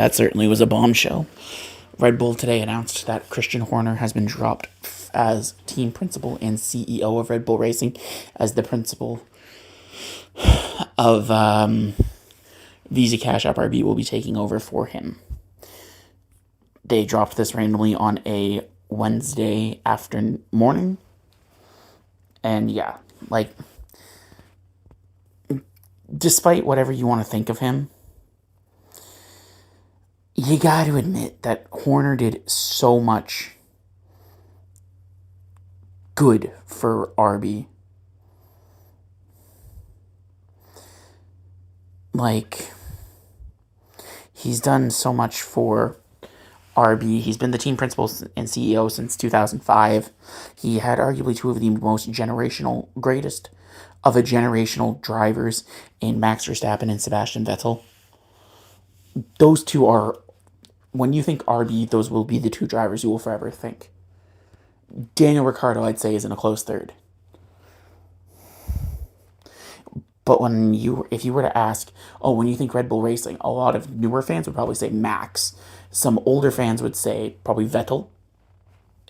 that certainly was a bombshell. Red Bull today announced that Christian Horner has been dropped as team principal and CEO of Red Bull Racing, as the principal of Visa Cash App RB will be taking over for him. They dropped this randomly on a Wednesday afternoon morning. And yeah, like, despite whatever you want to think of him, you got to admit that Horner did so much good for RB. Like, he's done so much for RB. He's been the team principal and CEO since 2005. He had arguably two of the most greatest of a generational drivers in Max Verstappen and Sebastian Vettel. Those two are, when you think RB, those will be the two drivers you will forever think. Daniel Ricciardo, I'd say, is in a close third. But if you were to ask, oh, when you think Red Bull Racing, a lot of newer fans would probably say Max. Some older fans would say probably Vettel.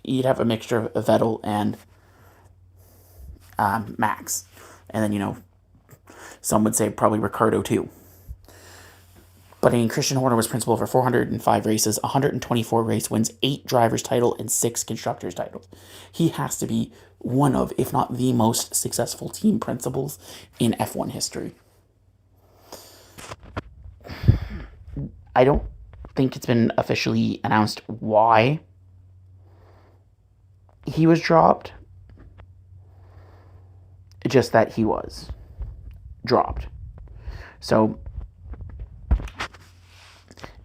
You'd have a mixture of Vettel and Max. And then, some would say probably Ricciardo too. But Christian Horner was principal for 405 races, 124 race wins, 8 drivers' title, and 6 constructors' titles. He has to be one of, if not the most successful team principals in F1 history. I don't think it's been officially announced why he was dropped. Just that he was dropped. So,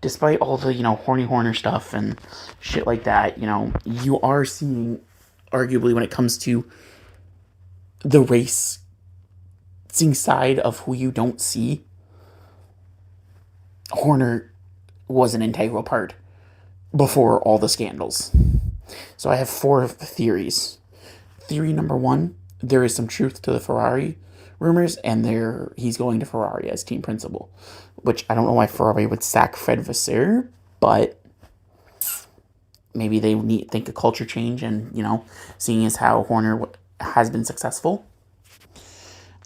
despite all the, horny Horner stuff and shit like that, you are seeing, arguably, when it comes to the racing side of who you don't see, Horner was an integral part before all the scandals. So I have 4 theories. Theory number 1, there is some truth to the Ferrari rumors, and he's going to Ferrari as team principal, which I don't know why Ferrari would sack Fred Vasseur, but maybe they think a culture change, and seeing as how Horner has been successful,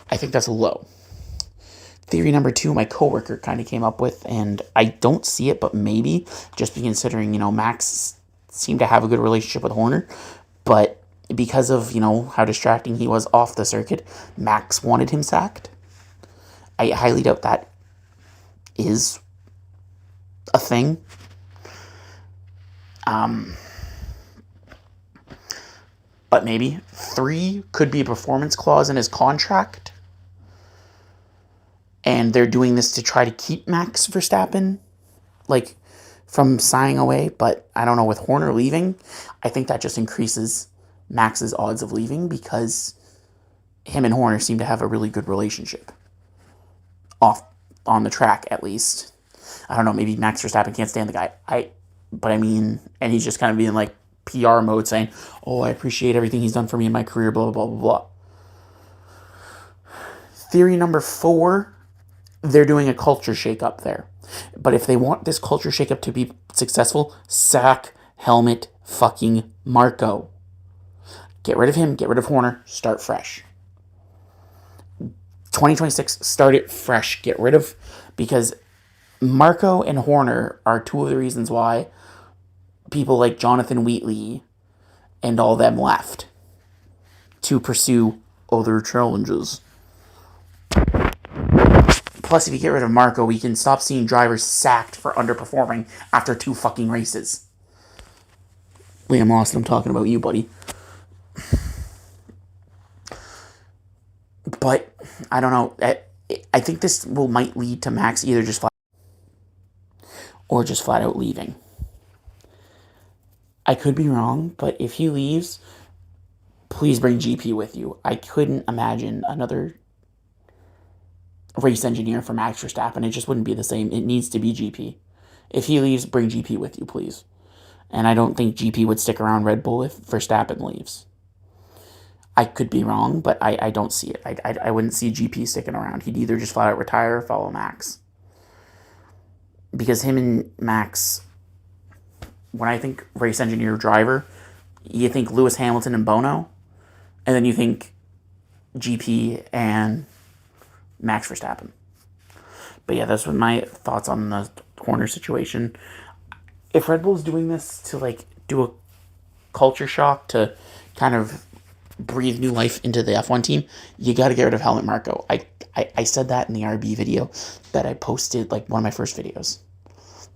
I think that's low. Theory number 2, my coworker kind of came up with, and I don't see it, but maybe, just considering, Max seemed to have a good relationship with Horner, but because of, how distracting he was off the circuit, Max wanted him sacked. I highly doubt that is a thing. But maybe. 3 could be a performance clause in his contract. And they're doing this to try to keep Max Verstappen, from signing away. But I don't know, with Horner leaving, I think that just increases Max's odds of leaving, because him and Horner seem to have a really good relationship. On the track, at least. I don't know, maybe Max Verstappen can't stand the guy. And he's just kind of being like PR mode saying, oh, I appreciate everything he's done for me in my career, blah, blah, blah, blah. Theory number 4, they're doing a culture shakeup there. But if they want this culture shakeup to be successful, sack Helmut fucking Marko. Get rid of him, get rid of Horner, start fresh. 2026, start it fresh. Get rid of, because Marko and Horner are 2 of the reasons why people like Jonathan Wheatley and all them left to pursue other challenges. Plus, if you get rid of Marko, we can stop seeing drivers sacked for underperforming after 2 fucking races. Liam Lawson, I'm talking about you, buddy. But, I don't know. I think this might lead to Max either just flat out leaving. I could be wrong, but if he leaves, please bring GP with you. I couldn't imagine another race engineer for Max Verstappen. It just wouldn't be the same. It needs to be GP. If he leaves, bring GP with you, please. And I don't think GP would stick around Red Bull if Verstappen leaves. I could be wrong, but I don't see it. I wouldn't see GP sticking around. He'd either just flat out retire or follow Max. because him and Max, when I think race engineer driver, you think Lewis Hamilton and Bono, and then you think GP and Max Verstappen. But yeah, that's what my thoughts on the Horner situation. If Red Bull's doing this to like do a culture shock to kind of breathe new life into the F1 team, you got to get rid of Helmut Marko. I said that in the RB video that I posted, like one of my first videos.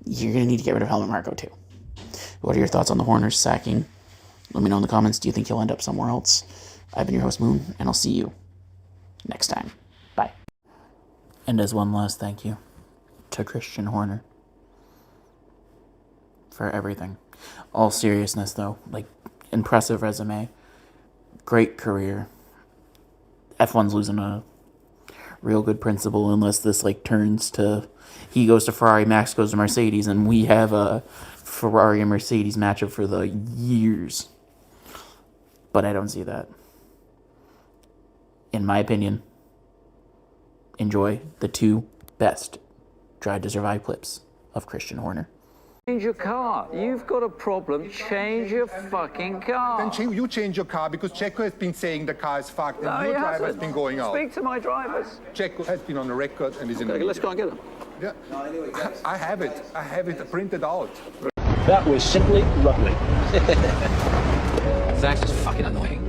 You're going to need to get rid of Helmut Marko too. What are your thoughts on the Horners sacking? Let me know in the comments. Do you think he'll end up somewhere else? I've been your host, Moon, and I'll see you next time. Bye. And as one last thank you to Christian Horner for everything. All seriousness, though, like, impressive resume, great career. F1's losing a real good principle unless this, like, turns to he goes to Ferrari, Max goes to Mercedes, and we have a Ferrari and Mercedes matchup for the years. But I don't see that. In my opinion, enjoy the two best Drive to Survive clips of Christian Horner. Change your car. You've got a problem. Change your fucking car. Then you change your car because Checo has been saying the car is fucked and No, your he driver has hasn't. been going out. Speak to my drivers. Checo has been on the record and is in the Okay, let's go and get them. Yeah. I have it printed out. That was simply lovely. Zach's just fucking annoying.